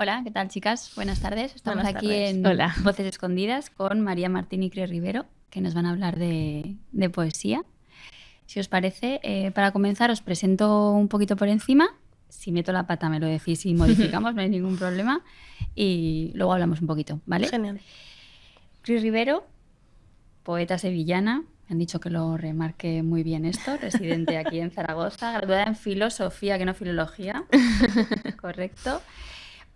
Hola, ¿qué tal, chicas? Buenas tardes. Estamos Buenas aquí tardes. en Hola. Voces Escondidas con María Martín y Cris Rivero, que nos van a hablar de poesía. Si os parece, para comenzar os presento un poquito por encima. Si meto la pata me lo decís y modificamos, no hay ningún problema. Y luego hablamos un poquito, ¿vale? Genial. Cris Rivero, poeta sevillana. Me han dicho que lo remarque muy bien esto. Residente aquí en Zaragoza, graduada en filosofía, que no filología. Correcto.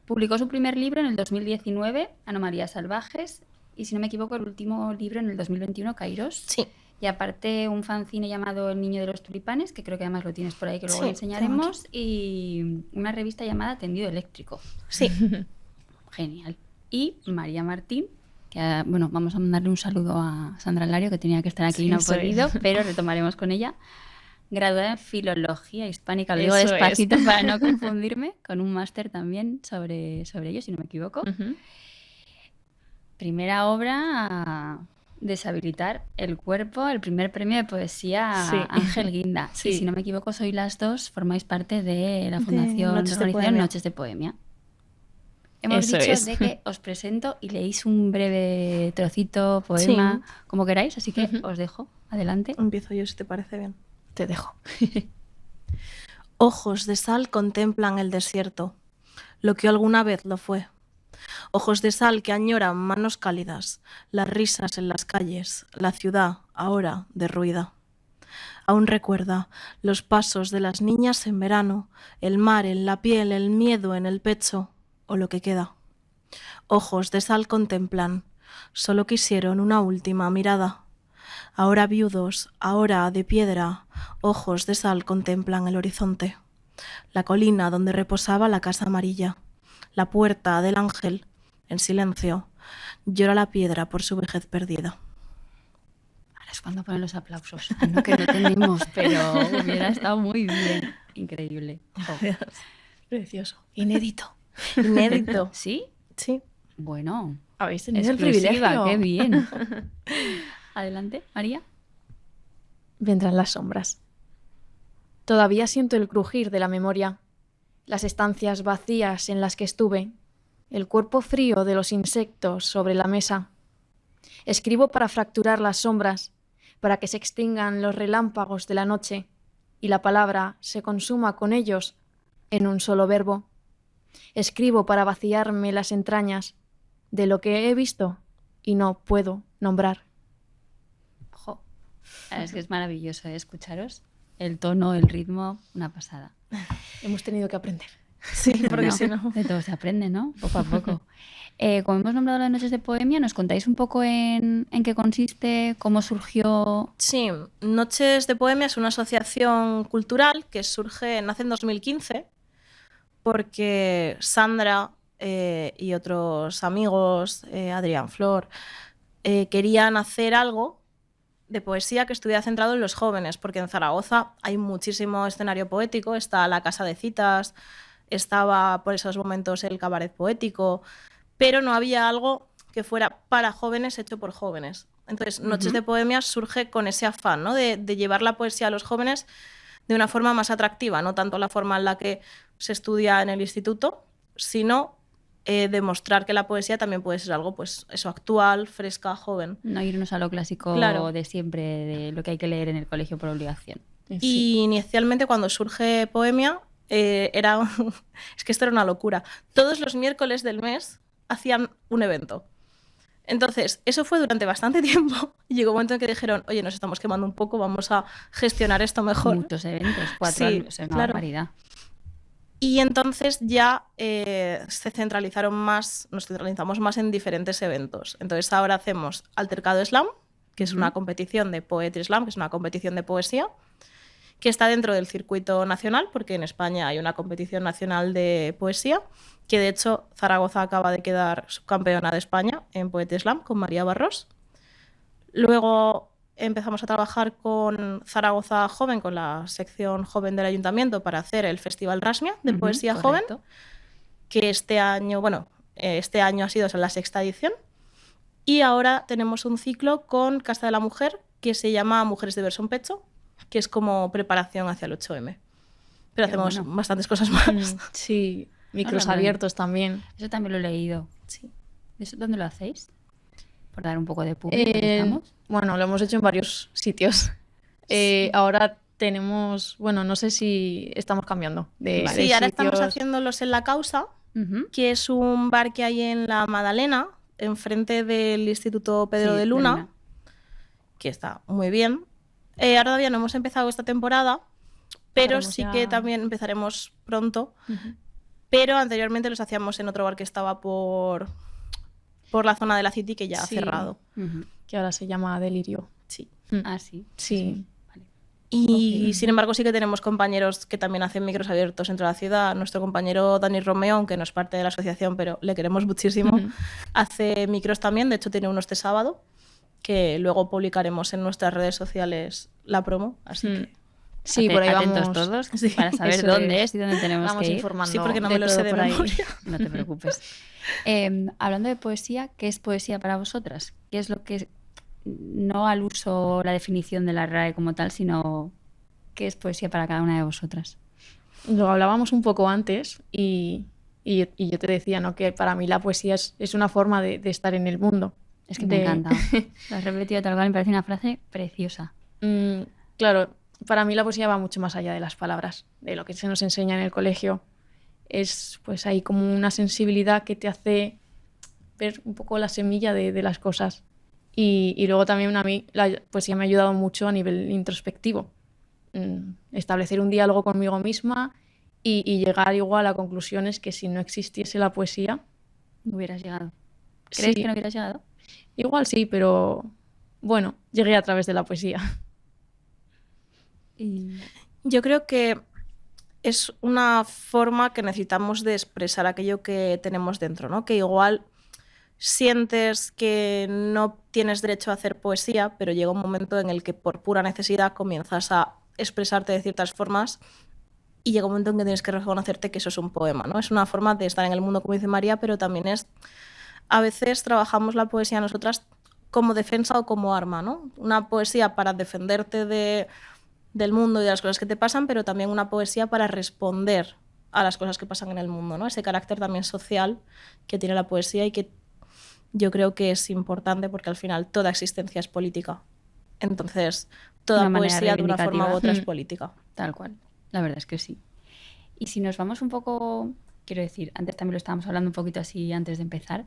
Publicó su primer libro en el 2019, Anomalías Salvajes, y si no me equivoco, el último libro en el 2021, Kairos. Sí. Y aparte un fanzine llamado El Niño de los Tulipanes, que creo que además lo tienes por ahí, que luego Sí, lo enseñaremos, y una revista llamada Tendido Eléctrico. Sí. Genial. Y María Martín, que bueno, vamos a mandarle un saludo a Sandra Lario, que tenía que estar aquí y no ha eso es. podido, pero retomaremos con ella. Graduada en Filología Hispánica, lo digo Eso despacito es. para no confundirme, con un máster también sobre ello, si no me equivoco. Ujú. Primera obra, Deshabilitar el cuerpo, el primer premio de poesía Sí. Ángel Guinda. Sí. Y si no me equivoco, sois las dos, formáis parte de la Fundación Noches de Organización Poemia. Noches de Poemia. Hemos Eso dicho es. de que os presento y leéis un breve trocito, poema, Sí. como queráis, así que Ujú. os dejo. Adelante. Empiezo yo, si te parece bien. Te dejo. Ojos de sal contemplan el desierto, lo que alguna vez lo fue. Ojos de sal que añoran manos cálidas, las risas en las calles, la ciudad ahora derruida. Aún recuerda los pasos de las niñas en verano, el mar en la piel, el miedo en el pecho o lo que queda. Ojos de sal contemplan, solo quisieron una última mirada. Ahora viudos, ahora de piedra, ojos de sal contemplan el horizonte. La colina donde reposaba la casa amarilla, la puerta del ángel, en silencio, llora la piedra por su vejez perdida. Ahora es cuando ponen los aplausos. Ah, no, que no tenemos, pero hubiera estado muy bien. Increíble. Jo. Precioso. Inédito. Inédito. ¿Sí? Sí. Bueno, Habéis tenido el exclusiva, privilegio. qué bien. Adelante, María. Vendrán las sombras. Todavía siento el crujir de la memoria, las estancias vacías en las que estuve, el cuerpo frío de los insectos sobre la mesa. Escribo para fracturar las sombras, para que se extingan los relámpagos de la noche y la palabra se consuma con ellos en un solo verbo. Escribo para vaciarme las entrañas de lo que he visto y no puedo nombrar. Jo. Es que es maravilloso, ¿eh? Escucharos. El tono, el ritmo, una pasada. Hemos tenido que aprender. Sí, porque Bueno, si no... de todo se aprende, ¿no? Poco a poco. Como hemos nombrado las noches de Poemia, ¿nos contáis un poco en qué consiste, cómo surgió? Sí, Noches de Poemia es una asociación cultural que nace en 2015 porque Sandra y otros amigos, Adrián Flor, querían hacer algo de poesía que estuviera centrado en los jóvenes, porque en Zaragoza hay muchísimo escenario poético, está la Casa de Citas, estaba por esos momentos el cabaret poético, pero no había algo que fuera para jóvenes hecho por jóvenes. Entonces, Noches de Poemia surge con ese afán, ¿no? de llevar la poesía a los jóvenes de una forma más atractiva, no tanto la forma en la que se estudia en el instituto, sino demostrar que la poesía también puede ser algo, pues eso, actual, fresca, joven. No irnos a lo clásico Claro. de siempre, de lo que hay que leer en el colegio por obligación. Y inicialmente cuando surge Poemia, es que esto era una locura. Todos los miércoles del mes hacían un evento. Entonces, eso fue durante bastante tiempo y llegó un momento en que dijeron, oye, nos estamos quemando un poco, vamos a gestionar esto mejor. Muchos eventos, 4 Sí, años, es una claro. barbaridad. Y entonces ya nos centralizamos más en diferentes eventos. Entonces ahora hacemos Altercado Slam, que es una competición de Poetry Slam, que es una competición de poesía, que está dentro del circuito nacional, porque en España hay una competición nacional de poesía, que de hecho Zaragoza acaba de quedar subcampeona de España en Poetry Slam con María Barros. Luego empezamos a trabajar con Zaragoza Joven, con la sección joven del ayuntamiento, para hacer el Festival Rasmia de Poesía Correcto. Joven, que este año ha sido la 6ª edición. Y ahora tenemos un ciclo con Casa de la Mujer que se llama Mujeres de Verso en Pecho, que es como preparación hacia el 8M. Pero Qué hacemos bueno. bastantes cosas más. Sí, micros Hola, abiertos también. Eso también lo he leído. Sí. ¿Eso dónde lo hacéis? Por dar un poco de público, estamos. Bueno, lo hemos hecho en varios sitios. Sí. Ahora tenemos, bueno, no sé si estamos cambiando de Sí, ahora estamos sitios. haciéndolos en La Causa, Ujú. que es un bar que hay en La Madalena, enfrente del Instituto Pedro Sí, de de Luna, Luna. que está muy bien. Ahora todavía no hemos empezado esta temporada, pero Haremos sí ya- que también empezaremos pronto. Ujú. Pero anteriormente los hacíamos en otro bar que estaba por la zona de la City, que ya ha Sí. cerrado. Ujú. Que ahora se llama Delirio. Sí. Ah, sí. Sí. Vale. Y Ok. sin embargo sí que tenemos compañeros que también hacen micros abiertos entre la ciudad. Nuestro compañero Dani Romeo, aunque no es parte de la asociación, pero le queremos muchísimo, Ujú. hace micros también. De hecho tiene uno este sábado, que luego publicaremos en nuestras redes sociales la promo. Así Mm. que Sí, por ahí Atentos vamos. todos Sí, para saber eso dónde es. es y dónde tenemos Vamos que ir. informando. sí, porque no de me lo sé todo de por ahí. memoria. No te preocupes. Hablando de poesía, ¿qué es poesía para vosotras? ¿Qué es lo que, no al uso, la definición de la RAE como tal, sino qué es poesía para cada una de vosotras? Lo hablábamos un poco antes y yo te decía, ¿no? Que para mí la poesía es una forma de estar en el mundo. Es que me encanta. Lo has repetido tal cual, me parece una frase preciosa. Claro, para mí la poesía va mucho más allá de las palabras, de lo que se nos enseña en el colegio. Es pues ahí como una sensibilidad que te hace ver un poco la semilla de las cosas. Y luego también a mí la poesía me ha ayudado mucho a nivel introspectivo. Establecer un diálogo conmigo misma y llegar igual a conclusiones que si no existiese la poesía, No hubieras llegado. ¿Crees sí, que no hubieras llegado? igual sí, pero bueno, llegué a través de la poesía. Y... Yo creo que es una forma que necesitamos de expresar aquello que tenemos dentro, ¿no? Que igual sientes que no tienes derecho a hacer poesía, pero llega un momento en el que por pura necesidad comienzas a expresarte de ciertas formas y llega un momento en que tienes que reconocerte que eso es un poema, ¿no? Es una forma de estar en el mundo, como dice María, pero también es... A veces trabajamos la poesía nosotras como defensa o como arma, ¿no? Una poesía para defenderte del mundo y de las cosas que te pasan, pero también una poesía para responder a las cosas que pasan en el mundo, ¿no? Ese carácter también social que tiene la poesía y que yo creo que es importante porque al final toda existencia es política. Entonces, toda Una manera poesía de una forma u otra es Mm. política. Tal cual, la verdad es que sí. Y si nos vamos un poco, quiero decir, antes también lo estábamos hablando un poquito así antes de empezar,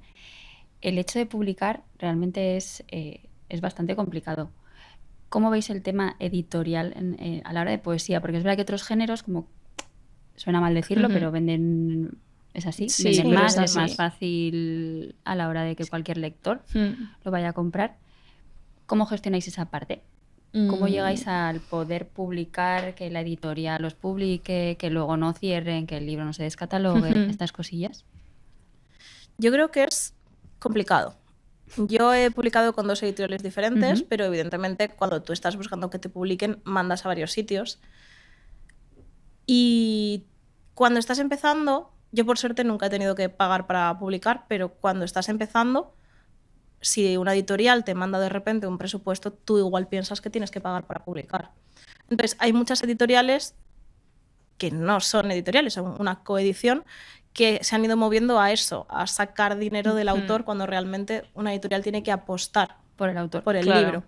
el hecho de publicar realmente es bastante complicado. ¿Cómo veis el tema editorial a la hora de poesía? Porque es verdad que otros géneros, como suena mal decirlo, Ujú. pero venden, es así, Sí, venden pero más, es es más así. fácil a la hora de que cualquier lector lo vaya a comprar. ¿Cómo gestionáis esa parte? ¿Cómo llegáis al poder publicar, que la editorial los publique, que luego no cierren, que el libro no se descatalogue, Ujú. estas cosillas? Yo creo que es complicado. Yo he publicado con 2 editoriales diferentes, Ujú. pero evidentemente cuando tú estás buscando que te publiquen, mandas a varios sitios. Y cuando estás empezando, yo por suerte nunca he tenido que pagar para publicar, pero cuando estás empezando, si una editorial te manda de repente un presupuesto, tú igual piensas que tienes que pagar para publicar. Entonces, hay muchas editoriales que no son editoriales, son una coedición, que se han ido moviendo a eso, a sacar dinero del Ujú. autor cuando realmente una editorial tiene que apostar Por el autor. por el Claro. libro.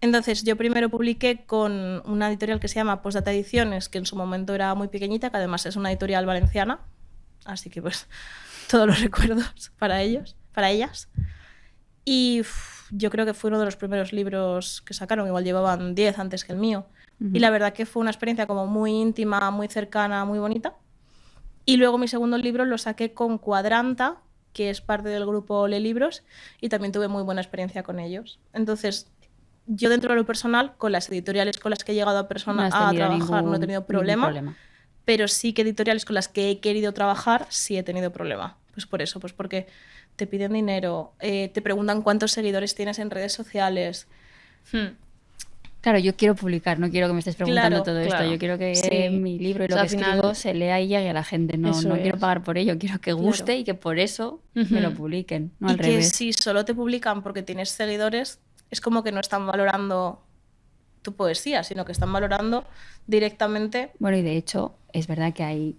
Entonces, yo primero publiqué con una editorial que se llama Postdata Ediciones, que en su momento era muy pequeñita, que además es una editorial valenciana, así que pues todos los recuerdos para ellos, para ellas. Y yo creo que fue uno de los primeros libros que sacaron, igual llevaban 10 antes que el mío. Ujú. Y la verdad que fue una experiencia como muy íntima, muy cercana, muy bonita. Y luego mi segundo libro lo saqué con Cuadranta, que es parte del grupo Le Libros, y también tuve muy buena experiencia con ellos. Entonces, yo dentro de lo personal, con las editoriales con las que he llegado a No has trabajar tenido no he tenido ningún problema, pero sí que editoriales con las que he querido trabajar sí he tenido problema. Pues por eso, pues porque te piden dinero, te preguntan cuántos seguidores tienes en redes sociales. Claro, yo quiero publicar, no quiero que me estés preguntando Claro, todo esto. claro. Yo quiero que Sí. mi libro y O lo sea, que al escribo final- se lea y llegue a la gente. No, Eso no quiero es. pagar por ello, quiero que guste Claro. y que por eso me lo Ujú. publiquen, no Y al que revés. si solo te publican porque tienes seguidores, es como que no están valorando tu poesía, sino que están valorando directamente. Bueno, y de hecho, es verdad que hay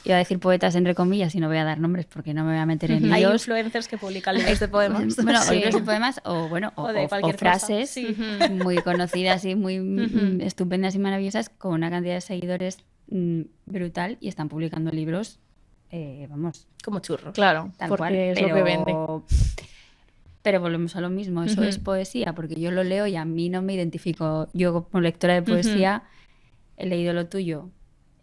Iba a decir poetas entre comillas y no voy a dar nombres porque no me voy a meter en Hay líos. influencers que publican libros de poemas. Bueno, o Sí. libros de poemas o de cualquier cosa. frases Sí. muy conocidas y muy estupendas y maravillosas con una cantidad de seguidores brutal y están publicando libros, vamos, Como churros. Claro, tal porque cual. es lo que vende. Pero volvemos a lo mismo, eso es poesía, porque yo lo leo y a mí no me identifico. Yo como lectora de poesía he leído lo tuyo,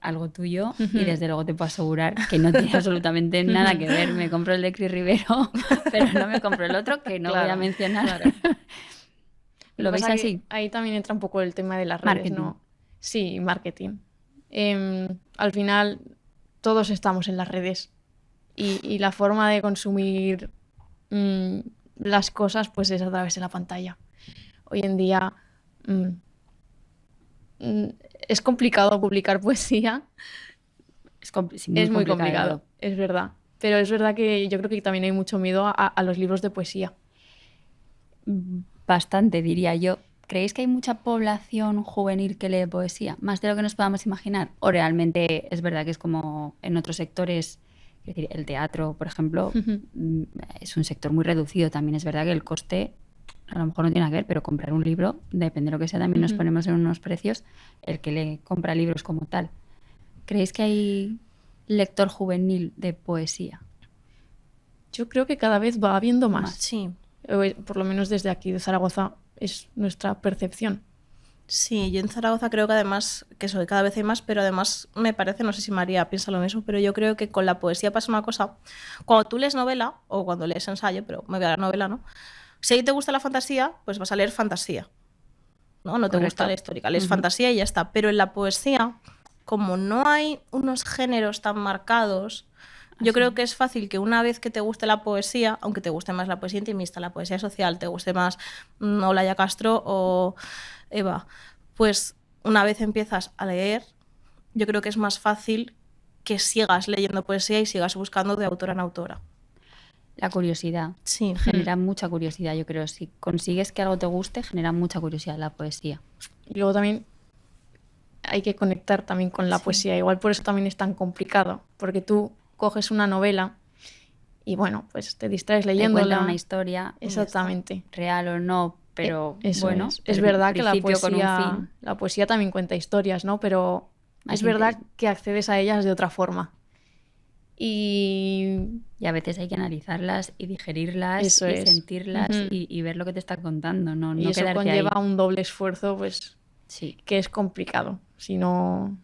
algo tuyo, y desde luego te puedo asegurar que no tiene absolutamente nada que ver. Me compro el de Cris Rivero, pero no me compro el otro que no voy a Claro, mencionar. claro. ¿Lo veis pasa que así? ahí también entra un poco el tema de las redes, Marketing. ¿no? Sí, marketing. Al final, todos estamos en las redes y la forma de consumir las cosas pues es a través de la pantalla. Hoy en día es complicado publicar poesía, Sí, es muy complicado, es verdad. Pero es verdad que yo creo que también hay mucho miedo a los libros de poesía. Bastante, diría yo. ¿Creéis que hay mucha población juvenil que lee poesía? ¿Más de lo que nos podamos imaginar? ¿O realmente es verdad que es como en otros sectores? Es decir, el teatro, por ejemplo, es un sector muy reducido. También es verdad que el coste a lo mejor no tiene nada que ver, pero comprar un libro, depende de lo que sea, también nos ponemos en unos precios, el que le compra libros como tal. ¿Creéis que hay lector juvenil de poesía? Yo creo que cada vez va habiendo más. Sí. Por lo menos desde aquí de Zaragoza es nuestra percepción. Sí, yo en Zaragoza creo que además, que eso, que cada vez hay más, pero además me parece, no sé si María piensa lo mismo, pero yo creo que con la poesía pasa una cosa. Cuando tú lees novela, o cuando lees ensayo, pero me voy a la novela, ¿no? Si a ti te gusta la fantasía, pues vas a leer fantasía. No te gusta la histórica, lees fantasía y ya está. Pero en la poesía, como no hay unos géneros tan marcados, yo creo que es fácil que una vez que te guste la poesía, aunque te guste más la poesía intimista, la poesía social, te guste más Olaya Castro o Eva, pues una vez empiezas a leer, yo creo que es más fácil que sigas leyendo poesía y sigas buscando de autora en autora. La curiosidad. Sí. Genera mucha curiosidad, yo creo. Si consigues que algo te guste, genera mucha curiosidad la poesía. Y luego también hay que conectar también con la poesía. Igual por eso también es tan complicado, porque tú coges una novela y bueno, pues te distraes Te leyéndola. cuentan una historia. Exactamente. Real o no, pero Eso bueno. es verdad que principio con un fin. la poesía también cuenta historias, ¿no? Pero es verdad que accedes a ellas de otra forma. Y a veces hay que analizarlas y digerirlas Eso y es. sentirlas y ver lo que te está contando, no eso quedarte conlleva ahí. un doble esfuerzo, pues, Sí. que es complicado. Si no...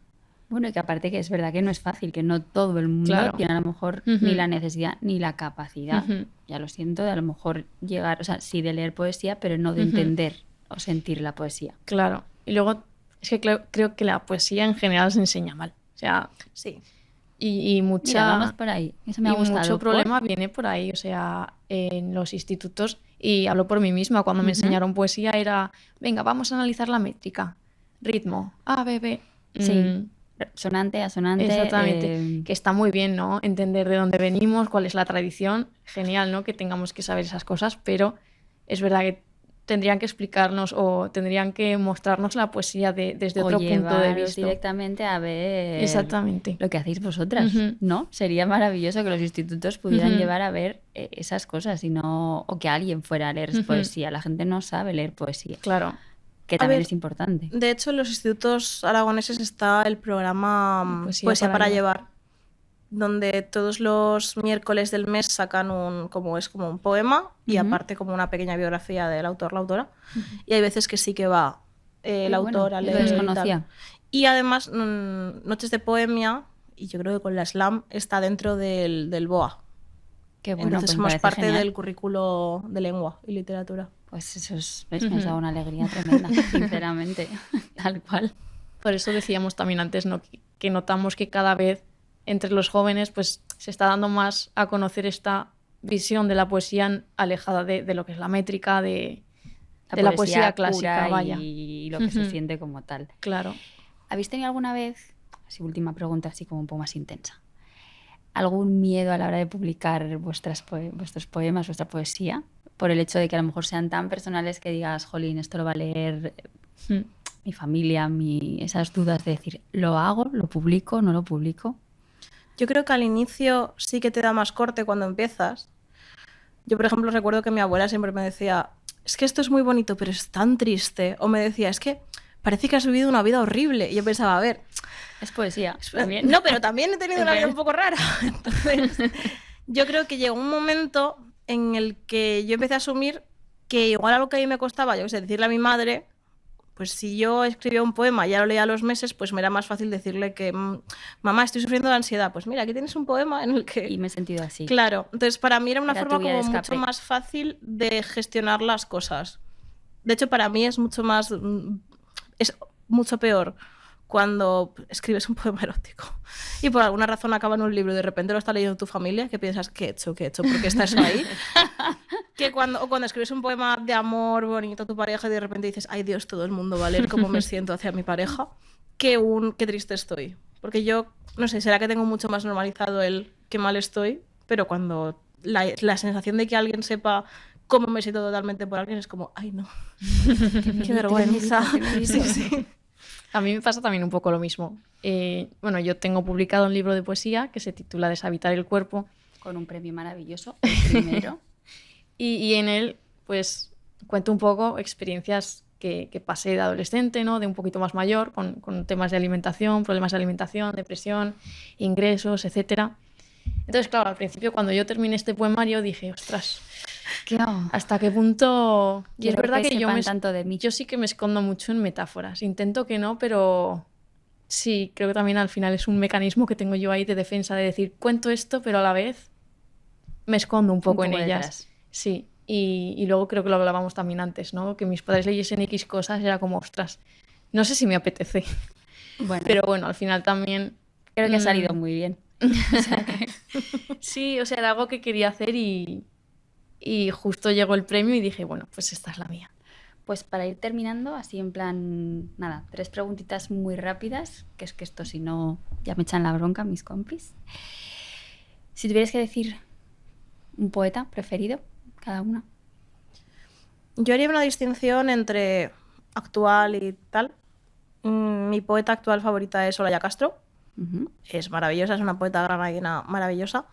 Bueno, y que aparte que es verdad que no es fácil, que no todo el mundo Claro. tiene a lo mejor ni la necesidad ni la capacidad, ya lo siento, de a lo mejor llegar, o sea, sí de leer poesía, pero no de entender o sentir la poesía. Claro. Y luego es que creo que la poesía en general se enseña mal. O sea, Sí. y mucha... Mira, vamos por ahí. Eso me ha y gustado. mucho problema viene por ahí, o sea, en los institutos, y hablo por mí misma, cuando me enseñaron poesía era, venga, vamos a analizar la métrica, ritmo, A, B, B. Sí, sonante, asonante. Exactamente, que está muy bien, ¿no? Entender de dónde venimos, cuál es la tradición, genial, ¿no? Que tengamos que saber esas cosas, pero es verdad que tendrían que explicarnos o tendrían que mostrarnos la poesía desde otro punto de llevaros vista. directamente a ver Exactamente. lo que hacéis vosotras, ¿no? Sería maravilloso que los institutos pudieran llevar a ver esas cosas y no, o que alguien fuera a leer poesía. La gente no sabe leer poesía, Claro. que también es importante. De hecho, en los institutos aragoneses está el programa Poesía para llevar, donde todos los miércoles del mes sacan como un poema y aparte como una pequeña biografía del autor, la autora. Y hay veces que sí que va el autor a leer. Lo desconocía. Y además, Noches de Poemia, y yo creo que con la Slam está dentro del BOA. Qué bueno, Entonces pues me somos parece parte genial. del currículo de lengua y literatura. Pues eso nos da una alegría tremenda, sinceramente, tal cual. Por eso decíamos también antes, ¿no? que notamos que cada vez entre los jóvenes pues se está dando más a conocer esta visión de la poesía alejada de lo que es la métrica, de la poesía clásica, pura vaya. Y lo que se siente como tal. Claro. ¿Habéis tenido alguna vez, así última pregunta, así como un poco más intensa, algún miedo a la hora de publicar vuestros poemas, vuestra poesía? Por el hecho de que a lo mejor sean tan personales que digas, jolín, esto lo va a leer mi familia, esas dudas de decir, ¿lo hago? ¿Lo publico? ¿No lo publico? Yo creo que al inicio sí que te da más corte cuando empiezas. Yo, por ejemplo, recuerdo que mi abuela siempre me decía, es que esto es muy bonito, pero es tan triste. O me decía, es que parece que has vivido una vida horrible. Y yo pensaba, a ver... Es poesía también. No, pero también he tenido una vida un poco rara. Entonces, yo creo que llegó un momento en el que yo empecé a asumir que igual a lo que a mí me costaba, yo qué sé, decirle a mi madre, pues si yo escribía un poema y ya lo leía a los meses, pues me era más fácil decirle que mamá, estoy sufriendo de ansiedad. Pues mira, aquí tienes un poema en el que... Y me he sentido así. Claro, entonces para mí era una Era forma tu vía de como escape. mucho más fácil de gestionar las cosas. De hecho, para mí es mucho más... es mucho peor cuando escribes un poema erótico y por alguna razón acaba en un libro y de repente lo está leyendo tu familia, que piensas, ¿qué he hecho? ¿Qué he hecho? ¿Por qué está eso ahí? Que cuando escribes un poema de amor bonito a tu pareja y de repente dices, ay Dios, todo el mundo va a leer cómo me siento hacia mi pareja, qué triste estoy. Porque yo, no sé, será que tengo mucho más normalizado el qué mal estoy, pero cuando la sensación de que alguien sepa cómo me siento totalmente por alguien es como, ay no, qué vergüenza. Sí, sí. A mí me pasa también un poco lo mismo. Bueno, yo tengo publicado un libro de poesía que se titula Deshabitar el cuerpo. Con un premio maravilloso, el primero. y en él, pues, cuento un poco experiencias que pasé de adolescente, ¿no? De un poquito más mayor, con temas de alimentación, problemas de alimentación, depresión, ingresos, etcétera. Entonces, claro, al principio cuando yo terminé este poemario dije, ostras, ¿hasta qué punto? Y es verdad que tanto de mí. yo sí que me escondo mucho en metáforas. Intento que no, pero sí, creo que también al final es un mecanismo que tengo yo ahí de defensa, de decir, cuento esto, pero a la vez me escondo un poco en ellas. Detrás. Sí, y luego creo que lo hablábamos también antes, ¿no? Que mis padres leyesen X cosas, era como, ostras, no sé si me apetece. Bueno, Pero bueno, al final también... creo que ha salido muy bien. Sí, o sea, era algo que quería hacer y justo llegó el premio y dije, bueno, pues esta es la mía. Pues para ir terminando, así en plan, nada, 3 preguntitas muy rápidas, que es que esto si no ya me echan la bronca mis compis. Si tuvieras que decir un poeta preferido, cada una. Yo haría una distinción entre actual y tal. Mi poeta actual favorita es Olaya Castro. Uh-huh. Es maravillosa, es una poeta granadina maravillosa.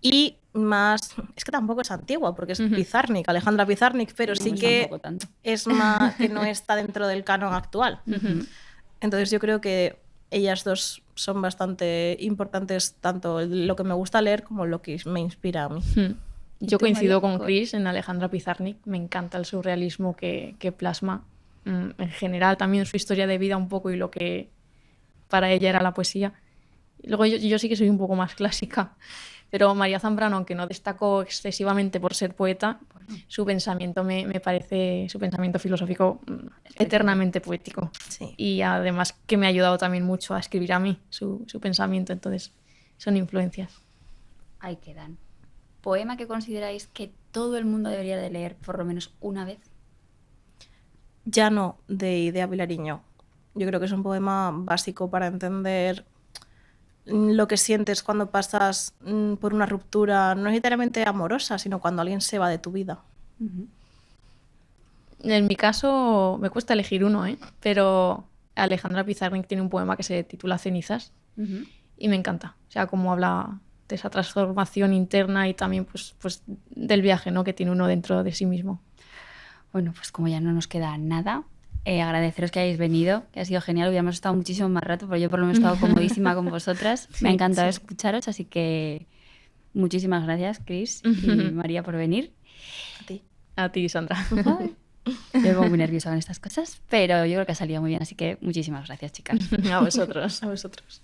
Y más, es que tampoco es antigua, porque es Pizarnik, Alejandra Pizarnik, pero sí que es más que no está dentro del canon actual. Uh-huh. Entonces yo creo que ellas dos son bastante importantes, tanto lo que me gusta leer como lo que me inspira a mí. Yo coincido con Chris en Alejandra Pizarnik, me encanta el surrealismo que plasma en general, también su historia de vida un poco y lo que para ella era la poesía. Luego yo sí que soy un poco más clásica, pero María Zambrano, aunque no destacó excesivamente por ser poeta, su pensamiento me parece, su pensamiento filosófico eternamente poético. Sí. Y además que me ha ayudado también mucho a escribir a mí su pensamiento, entonces son influencias. Ahí quedan. ¿Poema que consideráis que todo el mundo debería de leer por lo menos una vez? Llano, de Idea Vilariño. Yo creo que es un poema básico para entender lo que sientes cuando pasas por una ruptura, no necesariamente amorosa, sino cuando alguien se va de tu vida. Uh-huh. En mi caso me cuesta elegir uno, pero Alejandra Pizarnik tiene un poema que se titula Cenizas Uh-huh. y me encanta. O sea, cómo habla de esa transformación interna y también pues del viaje, ¿no? que tiene uno dentro de sí mismo. Bueno, pues como ya no nos queda nada, agradeceros que hayáis venido, que ha sido genial. Hubiéramos estado muchísimo más rato, pero yo por lo menos he estado comodísima con vosotras. Me ha encantado escucharos, así que muchísimas gracias, Chris y María, por venir. A ti. A ti, Sandra. Yo me pongo muy nerviosa con estas cosas, pero yo creo que ha salido muy bien, así que muchísimas gracias, chicas. A vosotros. A vosotros.